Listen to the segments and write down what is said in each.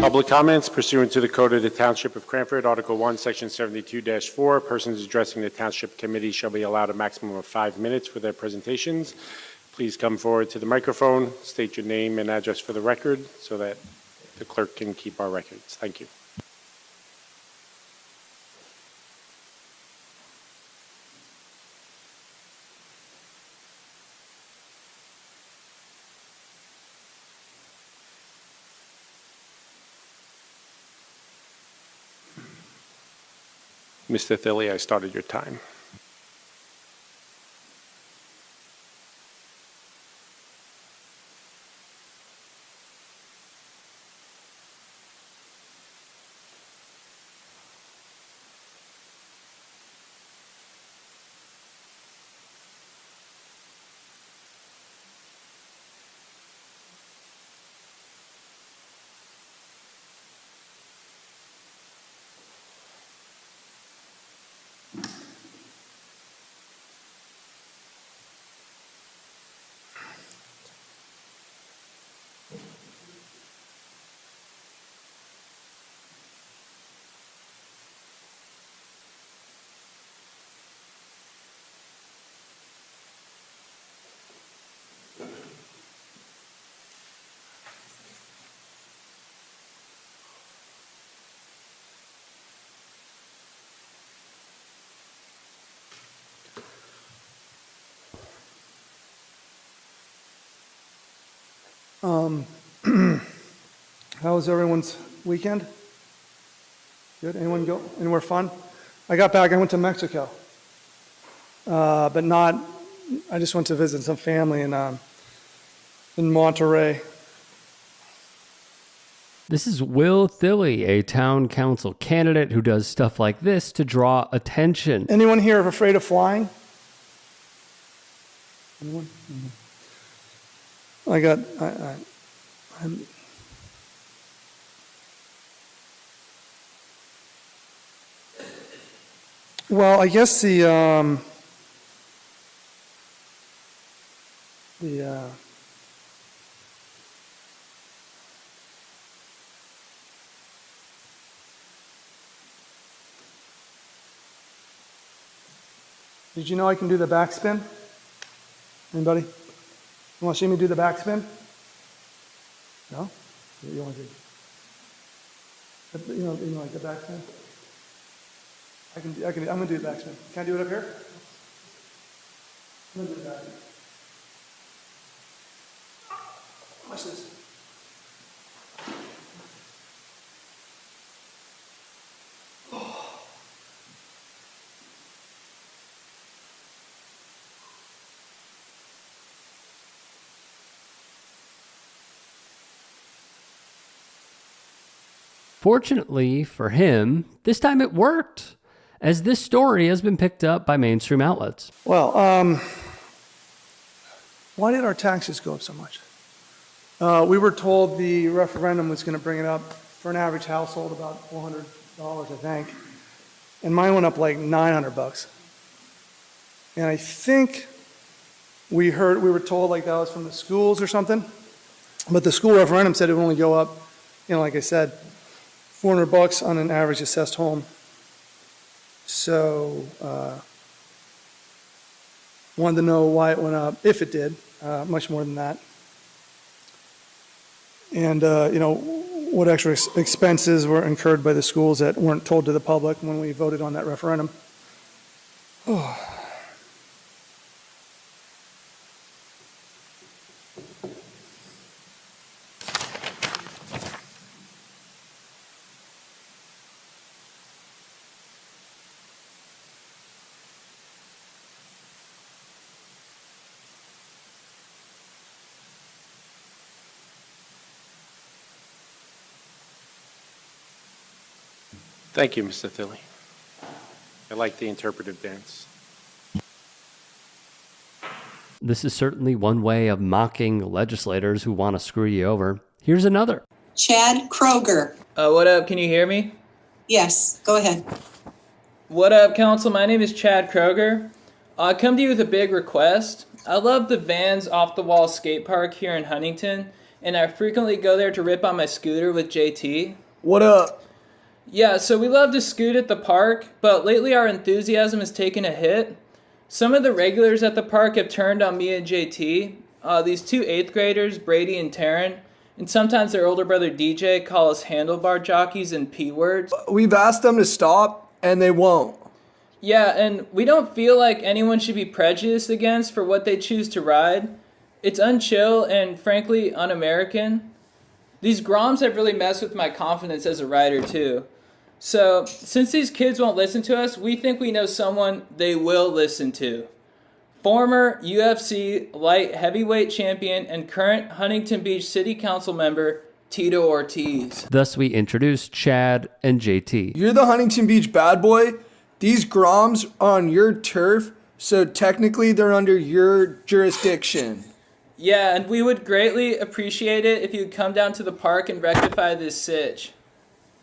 Public comments pursuant to the Code of the Township of Cranford, Article 1, Section 72-4. Persons addressing the Township Committee shall be allowed a maximum of 5 minutes for their presentations. Please come forward to the microphone, state your name and address for the record so that the clerk can keep our records. Thank you. Mr. Thilly, I started your time. How was everyone's weekend? Good? Anyone go anywhere fun? I got back, I went to Mexico. But not, I just went to visit some family in Monterey. This is Will Thilly, a town council candidate who does stuff like this to draw attention. Anyone here afraid of flying? Anyone? Mm-hmm. I'm well, I guess did you know I can do the backspin? Anybody? You want to see me do the backspin? No? You want to do, you know like the backspin? I'm going to do the backspin. Can I do it up here? I'm going to do the backspin. Watch this. Fortunately for him, this time it worked, as this story has been picked up by mainstream outlets. Well, why did our taxes go up so much? We were told the referendum was going to bring it up for an average household about $400, I think. And mine went up like $900. And I think we were told like that was from the schools or something. But the school referendum said it would only go up, like I said, $400 on an average assessed home. So, wanted to know why it went up, if it did, much more than that. And, what extra expenses were incurred by the schools that weren't told to the public when we voted on that referendum. Oh. Thank you, Mr. Thilly. I like the interpretive dance. This is certainly one way of mocking legislators who want to screw you over. Here's another. Chad Kroger. What up? Can you hear me? Yes, go ahead. What up, Council? My name is Chad Kroger. I come to you with a big request. I love the Vans Off the Wall skate park here in Huntington. and I frequently go there to rip on my scooter with JT. What up? Yeah, so we love to scoot at the park, but lately our enthusiasm has taken a hit. Some of the regulars at the park have turned on me and JT. These two 8th graders, Brady and Taryn, and sometimes their older brother DJ, call us handlebar jockeys and P words. We've asked them to stop, and they won't. Yeah, and we don't feel like anyone should be prejudiced against for what they choose to ride. It's unchill and frankly un-American. These Groms have really messed with my confidence as a rider too. So, since these kids won't listen to us, we think we know someone they will listen to. Former UFC light heavyweight champion and current Huntington Beach City Council member, Tito Ortiz. Thus, we introduced Chad and JT. You're the Huntington Beach bad boy. These Groms are on your turf, so technically they're under your jurisdiction. Yeah, and we would greatly appreciate it if you'd come down to the park and rectify this sitch.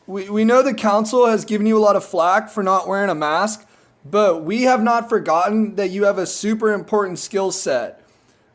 We know the council has given you a lot of flack for not wearing a mask, but we have not forgotten that you have a super important skill set.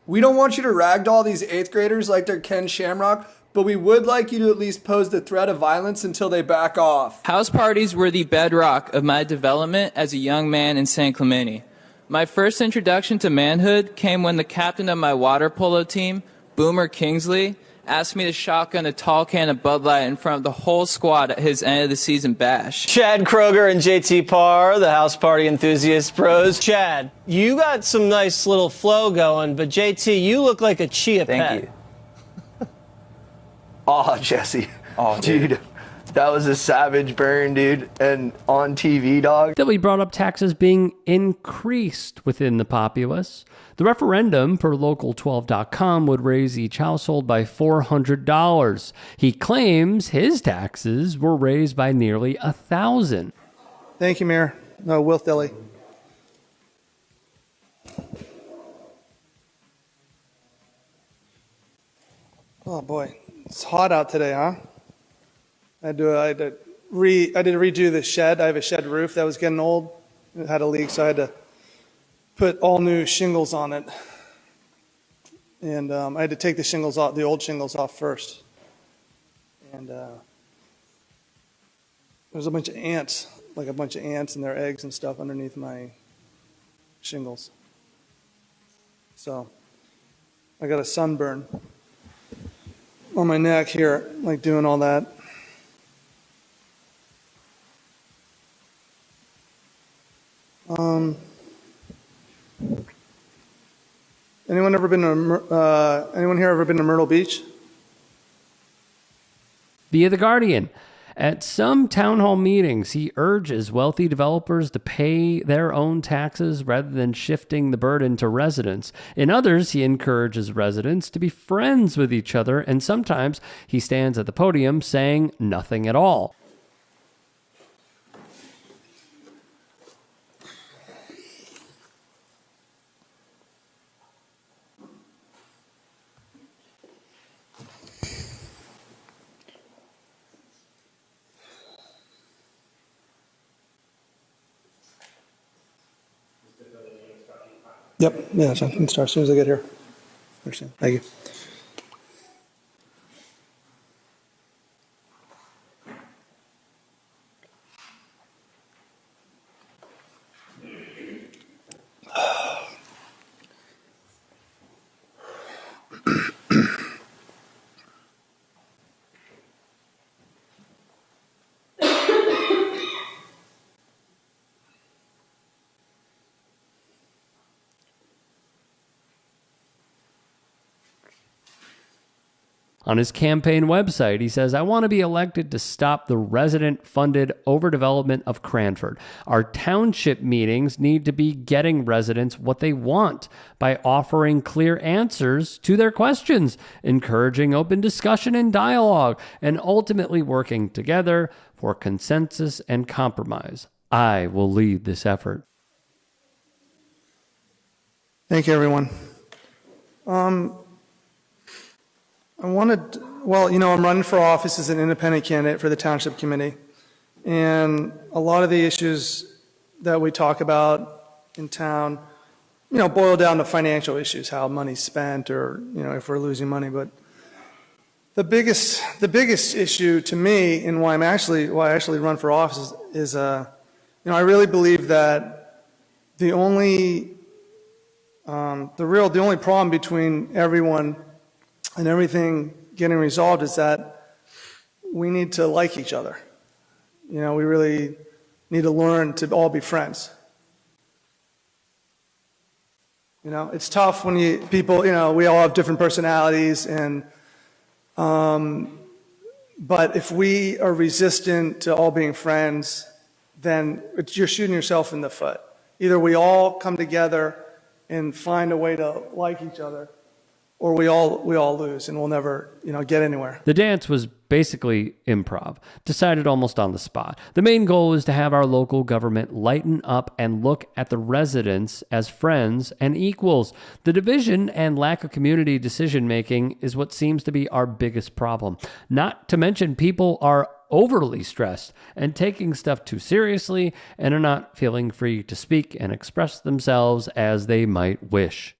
We don't want you to ragdoll these 8th graders like they're Ken Shamrock, but we would like you to at least pose the threat of violence until they back off. House parties were the bedrock of my development as a young man in San Clemente. My first introduction to manhood came when the captain of my water polo team, Boomer Kingsley, asked me to shotgun a tall can of Bud Light in front of the whole squad at his end of the season bash. Chad Kroger and JT Parr, the house party enthusiast pros. Chad, you got some nice little flow going, but JT, you look like a chia pet. Thank you. Oh, Jesse. Oh, dude. That was a savage burn, dude. And on TV, dog. Thilly brought up taxes being increased within the populace. The referendum per local12.com would raise each household by $400. He claims his taxes were raised by nearly $1,000. Thank you, Mayor. No, Will Thilly. Oh, boy. It's hot out today, huh? I had to redo the shed. I have a shed roof that was getting old. It had a leak, so I had to put all new shingles on it. And I had to take the shingles off, the old shingles off first. And there was a bunch of ants, like a bunch of ants and their eggs and stuff underneath my shingles. So I got a sunburn on my neck here, like doing all that. Anyone here ever been to Myrtle Beach? Via The Guardian. At some town hall meetings, he urges wealthy developers to pay their own taxes rather than shifting the burden to residents. In others, he encourages residents to be friends with each other, and sometimes he stands at the podium saying nothing at all. Yep. Yeah, so I can start as soon as I get here. Thank you. On his campaign website, he says, I want to be elected to stop the resident-funded overdevelopment of Cranford. Our township meetings need to be getting residents what they want by offering clear answers to their questions, encouraging open discussion and dialogue, and ultimately working together for consensus and compromise. I will lead this effort. Thank you, everyone. I'm running for office as an independent candidate for the Township Committee. And a lot of the issues that we talk about in town, boil down to financial issues, how money's spent or, if we're losing money. But The biggest issue to me, and why I actually run for office is I really believe that the only problem between everyone and everything getting resolved is that we need to like each other. We really need to learn to all be friends. It's tough when we all have different personalities, but if we are resistant to all being friends, then you're shooting yourself in the foot. Either we all come together and find a way to like each other, or we all lose and we'll never, get anywhere. The dance was basically improv, decided almost on the spot. The main goal is to have our local government lighten up and look at the residents as friends and equals. The division and lack of community decision-making is what seems to be our biggest problem. Not to mention people are overly stressed and taking stuff too seriously and are not feeling free to speak and express themselves as they might wish.